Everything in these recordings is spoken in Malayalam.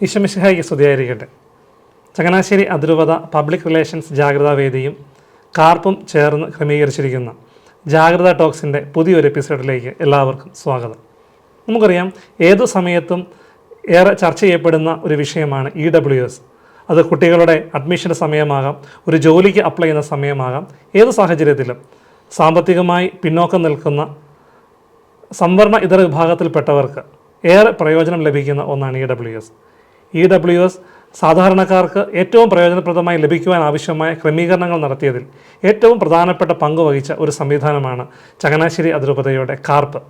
ഈശോമിശിഹായ്ക്ക് സ്തുതിയായിരിക്കട്ടെ. ചങ്ങനാശ്ശേരി അതിരൂപത പബ്ലിക് റിലേഷൻസ് ജാഗ്രതാ വേദിയും കാർപ്പും ചേർന്ന് ക്രമീകരിച്ചിരിക്കുന്ന ജാഗ്രത ടോക്സിൻ്റെ പുതിയൊരു എപ്പിസോഡിലേക്ക് എല്ലാവർക്കും സ്വാഗതം. നമുക്കറിയാം, ഏതു സമയത്തും ഏറെ ചർച്ച ചെയ്യപ്പെടുന്ന ഒരു വിഷയമാണ് EWS. അത് കുട്ടികളുടെ അഡ്മിഷൻ്റെ സമയമാകാം, ഒരു ജോലിക്ക് അപ്ലൈ ചെയ്യുന്ന സമയമാകാം, ഏത് സാഹചര്യത്തിലും സാമ്പത്തികമായി പിന്നോക്കം നിൽക്കുന്ന സംവരണ ഇതര വിഭാഗത്തിൽപ്പെട്ടവർക്ക് ഏറെ പ്രയോജനം ലഭിക്കുന്ന ഒന്നാണ് EWS. സാധാരണക്കാർക്ക് ഏറ്റവും പ്രയോജനപ്രദമായി ലഭിക്കുവാൻ ആവശ്യമായ ക്രമീകരണങ്ങൾ നടത്തിയതിൽ ഏറ്റവും പ്രധാനപ്പെട്ട പങ്ക് വഹിച്ച ഒരു സംവിധാനമാണ് ചങ്ങനാശ്ശേരി അതിരൂപതയുടെ കാർപ്പ്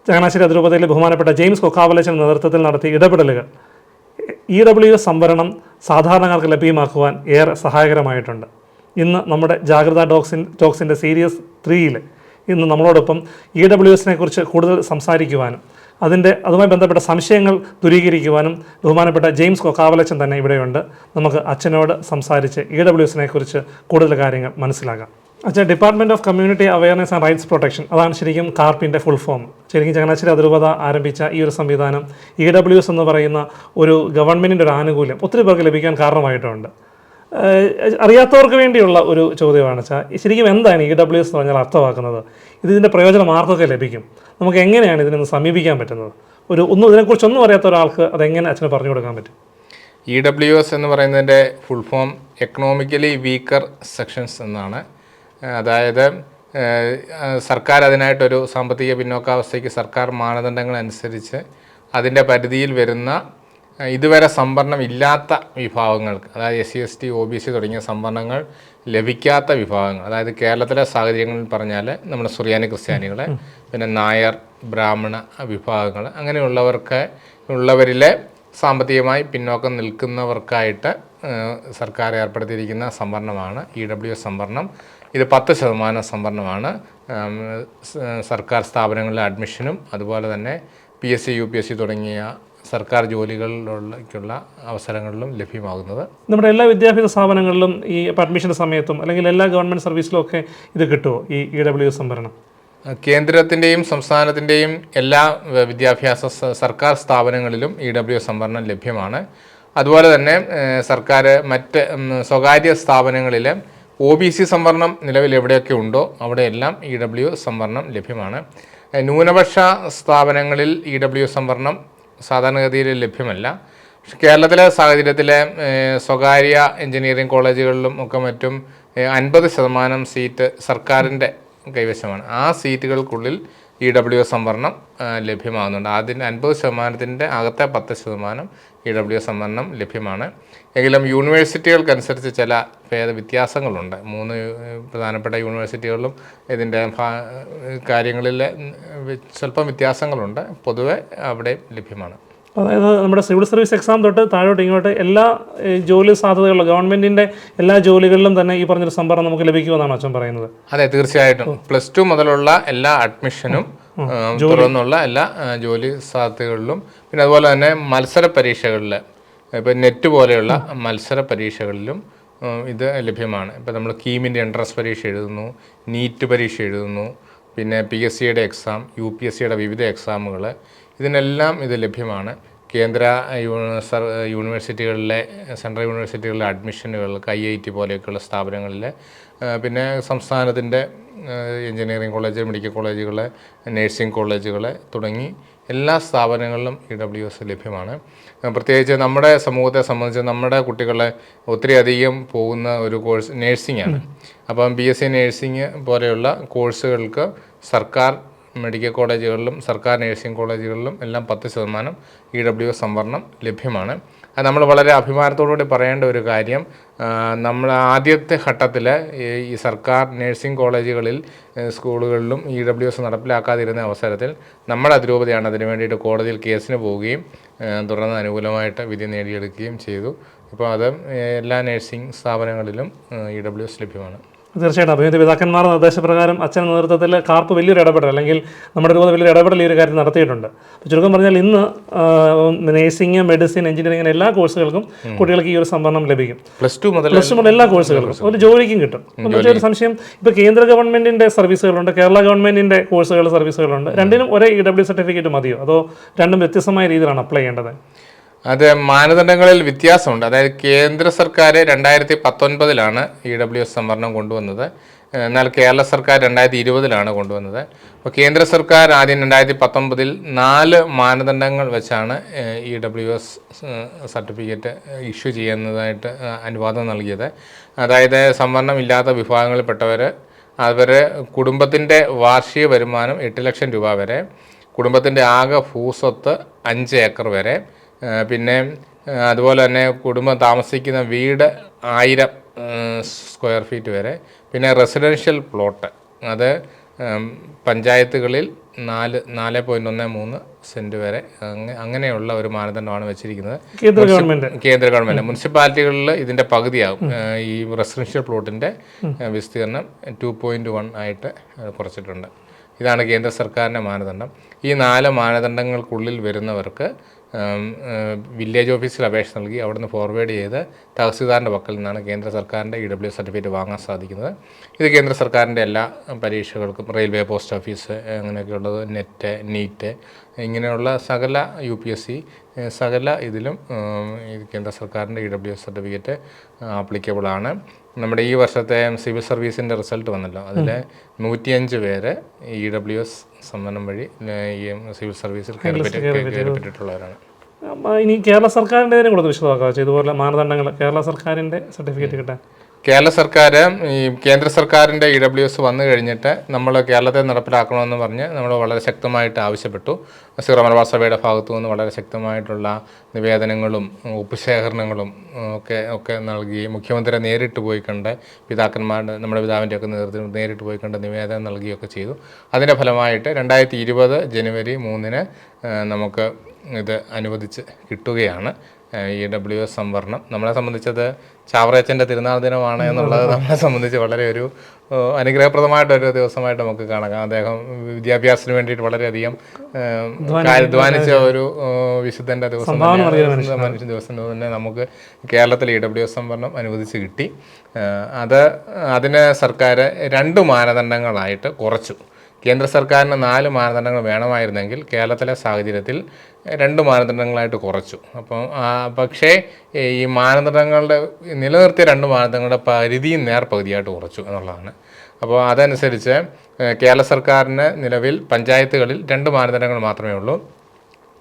ചങ്ങനാശ്ശേരി അതിരൂപതയിലെ ബഹുമാനപ്പെട്ട ജെയിംസ് കൊക്കാവലച്ചൻ്റെ നേതൃത്വത്തിൽ നടത്തിയ ഇടപെടലുകൾ EWS സംവരണം സാധാരണക്കാർക്ക് ലഭ്യമാക്കുവാൻ ഏറെ സഹായകരമായിട്ടുണ്ട്. ഇന്ന് നമ്മുടെ ജാഗ്രത ടോക്സിൻ്റെ സീരീസ് 3 ഇന്ന് നമ്മളോടൊപ്പം EWSനെ കുറിച്ച് കൂടുതൽ സംസാരിക്കുവാനും അതുമായി ബന്ധപ്പെട്ട സംശയങ്ങൾ ദൂരീകരിക്കുവാനും ബഹുമാനപ്പെട്ട ജെയിംസ് കൊക്കാവലച്ചൻ തന്നെ ഇവിടെയുണ്ട്. നമുക്ക് അച്ഛനോട് സംസാരിച്ച് EWSനെ കുറിച്ച് കൂടുതൽ കാര്യങ്ങൾ മനസ്സിലാക്കാം. അച്ഛൻ, department of community awareness and rights protection, അതാണ് ശരിക്കും കാർപ്പിൻ്റെ ഫുൾ ഫോം. ശരിക്കും ചങ്ങനാശ്ശേരി അതിരൂപത ആരംഭിച്ച ഈ ഒരു സംവിധാനം EWS എന്ന് പറയുന്ന ഒരു ഗവൺമെൻറ്റിൻ്റെ ഒരു ആനുകൂല്യം ഒത്തിരി പേർക്ക് ലഭിക്കാൻ കാരണമായിട്ടുണ്ട്. അറിയാത്തവർക്ക് വേണ്ടിയുള്ള ഒരു ചോദ്യമാണ് വെച്ചാൽ, ശരിക്കും എന്താണ് EWS എന്ന് പറഞ്ഞാൽ അർത്ഥമാക്കുന്നത്? ഇതിൻ്റെ പ്രയോജനം ആർക്കൊക്കെ ലഭിക്കും? നമുക്ക് എങ്ങനെയാണ് ഇതിനൊന്ന് സമീപിക്കാൻ പറ്റുന്നത്? ഇതിനെക്കുറിച്ചൊന്നും അറിയാത്ത ഒരാൾക്ക് അതെങ്ങനെ അച്ഛന് പറഞ്ഞു കൊടുക്കാൻ പറ്റും? EWS എന്ന് പറയുന്നതിൻ്റെ full form economically weaker sections എന്നാണ്. അതായത് സർക്കാർ അതിനായിട്ടൊരു സാമ്പത്തിക പിന്നോക്കാവസ്ഥയ്ക്ക് സർക്കാർ മാനദണ്ഡങ്ങൾ അനുസരിച്ച് അതിൻ്റെ പരിധിയിൽ വരുന്ന ഇതുവരെ സംവരണം ഇല്ലാത്ത വിഭാഗങ്ങൾക്ക്, അതായത് SC ST OBC തുടങ്ങിയ സംവരണങ്ങൾ ലഭിക്കാത്ത വിഭാഗങ്ങൾ, അതായത് കേരളത്തിലെ സാഹചര്യങ്ങളിൽ പറഞ്ഞാൽ നമ്മുടെ സുറിയാനി ക്രിസ്ത്യാനികളെ, പിന്നെ നായർ ബ്രാഹ്മണ വിഭാഗങ്ങൾ, അങ്ങനെയുള്ളവരിലെ സാമ്പത്തികമായി പിന്നോക്കം നിൽക്കുന്നവർക്കായിട്ട് സർക്കാർ ഏർപ്പെടുത്തിയിരിക്കുന്ന സംവരണമാണ് EWS സംവരണം. ഇത് 10% സംവരണമാണ്. സർക്കാർ സ്ഥാപനങ്ങളിലെ അഡ്മിഷനും അതുപോലെ തന്നെ PSC UPSC തുടങ്ങിയ സർക്കാർ ജോലികളിലേക്കുള്ള അവസരങ്ങളിലും ലഭ്യമാകുന്നത്. നമ്മുടെ എല്ലാ വിദ്യാഭ്യാസ സ്ഥാപനങ്ങളിലും ഈ അഡ്മിഷൻ്റെ സമയത്തും അല്ലെങ്കിൽ എല്ലാ ഗവൺമെൻറ് സർവീസിലും ഒക്കെ ഇത് കിട്ടുമോ, ഈ EWS സംവരണം? കേന്ദ്രത്തിൻ്റെയും സംസ്ഥാനത്തിൻ്റെയും എല്ലാ വിദ്യാഭ്യാസ സർക്കാർ സ്ഥാപനങ്ങളിലും EWS സംവരണം ലഭ്യമാണ്. അതുപോലെ തന്നെ സർക്കാർ മറ്റ് സ്വകാര്യ സ്ഥാപനങ്ങളിൽ OBC സംവരണം നിലവിൽ എവിടെയൊക്കെ ഉണ്ടോ അവിടെയെല്ലാം EWS സംവരണം ലഭ്യമാണ്. ന്യൂനപക്ഷ സ്ഥാപനങ്ങളിൽ EWS സംവരണം സാധാരണഗതിയിൽ ലഭ്യമല്ല. കേരളത്തിലെ സാഹചര്യത്തിലെ സ്വകാര്യ എഞ്ചിനീയറിംഗ് കോളേജുകളിലും ഒക്കെ മറ്റും 50% സീറ്റ് സർക്കാരിൻ്റെ കൈവശമാണ്. ആ സീറ്റുകൾക്കുള്ളിൽ EWS സംവരണം ലഭ്യമാകുന്നുണ്ട്. അതിന് 50%-ൻ്റെ അകത്തെ 10% EWS സംവരണം ലഭ്യമാണ്. എങ്കിലും യൂണിവേഴ്സിറ്റികൾക്കനുസരിച്ച് ചില വ്യത്യാസങ്ങളുണ്ട്. 3 പ്രധാനപ്പെട്ട യൂണിവേഴ്സിറ്റികളിലും ഇതിൻ്റെ കാര്യങ്ങളിൽ സ്വല്പം വ്യത്യാസങ്ങളുണ്ട്. പൊതുവെ അവിടെ ലഭ്യമാണ്. അതായത് നമ്മുടെ സിവിൽ സർവീസ് എക്സാം തൊട്ട് താഴോട്ട് ഇങ്ങോട്ട് എല്ലാ ജോലി സാധ്യതയുള്ള ഗവൺമെൻറ്റിൻ്റെ എല്ലാ ജോലികളിലും തന്നെ ഈ പറഞ്ഞൊരു സംവരണം നമുക്ക് ലഭിക്കുമെന്നാണ് അച്ഛൻ പറയുന്നത്? അതെ, തീർച്ചയായിട്ടും. +2 മുതലുള്ള എല്ലാ അഡ്മിഷനും തുറന്നുള്ള എല്ലാ ജോലി സാധ്യതകളിലും, പിന്നെ അതുപോലെ തന്നെ മത്സര പരീക്ഷകളിൽ, ഇപ്പം നെറ്റ് പോലെയുള്ള മത്സര പരീക്ഷകളിലും ഇത് ലഭ്യമാണ്. ഇപ്പോൾ നമ്മൾ കീമിൻ്റെ എൻട്രൻസ് പരീക്ഷ എഴുതുന്നു, നീറ്റ് പരീക്ഷ എഴുതുന്നു, പിന്നെ PSCയുടെ എക്സാം, UPSCയുടെ വിവിധ എക്സാമുകൾ, ഇതിനെല്ലാം ഇത് ലഭ്യമാണ്. കേന്ദ്ര യൂണിവേഴ്സിറ്റികളിലെ സെൻട്രൽ യൂണിവേഴ്സിറ്റികളിലെ അഡ്മിഷനുകൾക്ക് IIT പോലെയൊക്കെയുള്ള സ്ഥാപനങ്ങളിൽ, പിന്നെ സംസ്ഥാനത്തിൻ്റെ എഞ്ചിനീയറിംഗ് കോളേജ്, മെഡിക്കൽ കോളേജുകൾ, നഴ്സിംഗ് കോളേജുകൾ തുടങ്ങി എല്ലാ സ്ഥാപനങ്ങളിലും EWS ലഭ്യമാണ്. പ്രത്യേകിച്ച് നമ്മുടെ സമൂഹത്തെ സംബന്ധിച്ച് നമ്മുടെ കുട്ടികളെ ഒത്തിരി അധികം പോകുന്ന ഒരു കോഴ്സ് നേഴ്സിംഗ് ആണ്. അപ്പം BSc നേഴ്സിംഗ് പോലെയുള്ള കോഴ്സുകൾക്ക് സർക്കാർ മെഡിക്കൽ കോളേജുകളിലും സർക്കാർ നഴ്സിംഗ് കോളേജുകളിലും എല്ലാം 10% EWS സംവരണം ലഭ്യമാണ്. അത് നമ്മൾ വളരെ അഭിമാനത്തോടുകൂടി പറയേണ്ട ഒരു കാര്യം, നമ്മൾ ആദ്യത്തെ ഘട്ടത്തിൽ ഈ സർക്കാർ നഴ്സിംഗ് കോളേജുകളിൽ സ്കൂളുകളിലും EWS നടപ്പിലാക്കാതിരുന്ന അവസരത്തിൽ നമ്മുടെ അതിരൂപതയാണ് അതിനു വേണ്ടിയിട്ട് കോടതിയിൽ കേസിന് പോവുകയും തുടർന്ന് അനുകൂലമായിട്ട് വിധി നേടിയെടുക്കുകയും ചെയ്തു. ഇപ്പോൾ അത് എല്ലാ നഴ്സിംഗ് സ്ഥാപനങ്ങളിലും EWS ലഭ്യമാണ്. തീർച്ചയായിട്ടും അഭിനന്ദ പിതാക്കന്മാരുടെ നിർദ്ദേശപ്രകാരം അച്ഛൻ്റെ നേതൃത്വത്തിൽ കാർപ്പ് വലിയൊരു ഇടപെടൽ അല്ലെങ്കിൽ നമ്മുടെ രൂപത വലിയൊരു ഇടപെടൽ ഈ ഒരു കാര്യം നടത്തിയിട്ടുണ്ട്. അപ്പോൾ ചുരുക്കം പറഞ്ഞാൽ ഇന്ന് നേഴ്സിംഗ്, മെഡിസിൻ, എഞ്ചിനീയറിംഗ് അങ്ങനെ എല്ലാ കോഴ്സുകൾക്കും കുട്ടികൾക്ക് ഈ ഒരു സംവരണം ലഭിക്കും. പ്ലസ് ടു മുതൽ എല്ലാ കോഴ്സുകൾക്കും ഒരു ജോലിക്കും കിട്ടും. ഒരു സംശയം, ഇപ്പോൾ കേന്ദ്ര ഗവൺമെൻറ്റിൻ്റെ സർവീസുകളുണ്ട്, കേരള ഗവൺമെൻറ്റിൻ്റെ കോഴ്സുകൾ സർവീസുകളുണ്ട്. രണ്ടിനും ഒരേ EW സർട്ടിഫിക്കറ്റ് മതിയോ, അതോ രണ്ടും വ്യത്യസ്തമായ രീതിയിലാണ് അപ്ലൈ ചെയ്യേണ്ടത്? അത് മാനദണ്ഡങ്ങളിൽ വ്യത്യാസമുണ്ട്. അതായത് കേന്ദ്ര സർക്കാർ 2019 EWS സംവരണം കൊണ്ടുവന്നത്. എന്നാൽ കേരള സർക്കാർ 2020 കൊണ്ടുവന്നത്. അപ്പോൾ കേന്ദ്ര സർക്കാർ ആദ്യം 2019 4 മാനദണ്ഡങ്ങൾ വെച്ചാണ് EWS സർട്ടിഫിക്കറ്റ് ഇഷ്യൂ ചെയ്യുന്നതായിട്ട് അനുവാദം നൽകിയത്. അതായത് സംവരണം ഇല്ലാത്ത വിഭാഗങ്ങളിൽപ്പെട്ടവർ അവർ കുടുംബത്തിൻ്റെ വാർഷിക വരുമാനം 8 ലക്ഷം രൂപ വരെ, കുടുംബത്തിൻ്റെ ആകെ ഭൂസ്വത്ത് 5 ഏക്കർ വരെ, പിന്നെ അതുപോലെ തന്നെ കുടുംബം താമസിക്കുന്ന വീട് 1000 സ്ക്വയർ ഫീറ്റ് വരെ, പിന്നെ റെസിഡൻഷ്യൽ പ്ലോട്ട് അത് പഞ്ചായത്തുകളിൽ 4.13 സെൻറ്റ് വരെ, അങ്ങനെയുള്ള ഒരു മാനദണ്ഡമാണ് വെച്ചിരിക്കുന്നത് കേന്ദ്ര ഗവൺമെൻറ്. മുനിസിപ്പാലിറ്റികളിൽ ഇതിൻ്റെ പകുതിയാകും. ഈ റെസിഡൻഷ്യൽ പ്ലോട്ടിൻ്റെ വിസ്തീർണം 2.1 ആയിട്ട് കുറച്ചിട്ടുണ്ട്. ഇതാണ് കേന്ദ്ര സർക്കാരിൻ്റെ മാനദണ്ഡം. ഈ 4 മാനദണ്ഡങ്ങൾക്കുള്ളിൽ വരുന്നവർക്ക് വില്ലേജ് ഓഫീസിൽ അപേക്ഷ നൽകി അവിടുന്ന് ഫോർവേഡ് ചെയ്ത് തഹസിൽദാറിൻ്റെ പക്കൽ നിന്നാണ് കേന്ദ്ര സർക്കാരിൻ്റെ EWS സർട്ടിഫിക്കറ്റ് വാങ്ങാൻ സാധിക്കുന്നത്. ഇത് കേന്ദ്ര സർക്കാരിൻ്റെ എല്ലാ പരീക്ഷകൾക്കും, റെയിൽവേ, പോസ്റ്റ് ഓഫീസ്, അങ്ങനെയൊക്കെയുള്ളത്, നെറ്റ്, നീറ്റ്, ഇങ്ങനെയുള്ള സകല UPSC സകല ഇതിലും കേന്ദ്ര സർക്കാരിൻ്റെ EWS സർട്ടിഫിക്കറ്റ് ആപ്ലിക്കബിളാണ്. നമ്മുടെ ഈ വർഷത്തെ സിവിൽ സർവീസിൻ്റെ റിസൾട്ട് വന്നല്ലോ, അതിൽ 105 പേര് EWS സംവരണം വഴി ഈ സിവിൽ സർവീസിൽ കയറിപ്പെട്ടിട്ടുള്ളവരാണ്. ഇനി കേരള സർക്കാരിൻ്റെ കൊടുത്ത് വിശദമാക്കാം, ഇതുപോലെ മാനദണ്ഡങ്ങൾ കേരള സർക്കാരിൻ്റെ സർട്ടിഫിക്കറ്റ് കിട്ടാൻ. കേരള സർക്കാർ ഈ കേന്ദ്ര സർക്കാരിൻ്റെ EWS വന്നു കഴിഞ്ഞിട്ട് നമ്മൾ കേരളത്തെ നടപ്പിലാക്കണമെന്ന് പറഞ്ഞ് നമ്മൾ വളരെ ശക്തമായിട്ട് ആവശ്യപ്പെട്ടു. സീറോ മലബാർ സഭയുടെ ഭാഗത്തു നിന്ന് വളരെ ശക്തമായിട്ടുള്ള നിവേദനങ്ങളും ഉപശേഖരണങ്ങളും ഒക്കെ നൽകി, മുഖ്യമന്ത്രിയെ നേരിട്ട് പോയി കണ്ട്, പിതാക്കന്മാരുടെ നമ്മുടെ പിതാവിൻ്റെയൊക്കെ നേതൃത്വത്തിൽ നേരിട്ട് പോയി കണ്ട് നിവേദനം നൽകുകയൊക്കെ ചെയ്തു. അതിൻ്റെ ഫലമായിട്ട് 2020 ജനുവരി 3 നമുക്ക് ഇത് അനുവദിച്ച് കിട്ടുകയാണ്. EWS സംവരണം നമ്മളെ സംബന്ധിച്ചത് ചാവറയച്ചൻ്റെ തിരുനാൾ ദിനമാണ് എന്നുള്ളത് നമ്മളെ സംബന്ധിച്ച് വളരെ ഒരു അനുഗ്രഹപ്രദമായിട്ടൊരു ദിവസമായിട്ട് നമുക്ക് കാണാം. അദ്ദേഹം വിദ്യാഭ്യാസത്തിന് വേണ്ടിയിട്ട് വളരെയധികം അധ്വാനിച്ച ഒരു വിശുദ്ധൻ്റെ ദിവസം തന്നെ നമുക്ക് കേരളത്തിൽ EWS സംവരണം അനുവദിച്ച് കിട്ടി. അതിന് സർക്കാർ 2 മാനദണ്ഡങ്ങളായിട്ട് കുറച്ചു. കേന്ദ്ര സർക്കാരിന് 4 മാനദണ്ഡങ്ങൾ വേണമായിരുന്നെങ്കിൽ കേരളത്തിലെ സാഹചര്യത്തിൽ 2 മാനദണ്ഡങ്ങളായിട്ട് കുറച്ചു. അപ്പം പക്ഷേ ഈ മാനദണ്ഡങ്ങളുടെ നിലനിർത്തിയ 2 മാനദണ്ഡങ്ങളുടെ പരിധിയും നേർപകുതിയായിട്ട് കുറച്ചു എന്നുള്ളതാണ്. അപ്പോൾ അതനുസരിച്ച് കേരള സർക്കാരിന് നിലവിൽ പഞ്ചായത്തുകളിൽ 2 മാനദണ്ഡങ്ങൾ മാത്രമേ ഉള്ളൂ.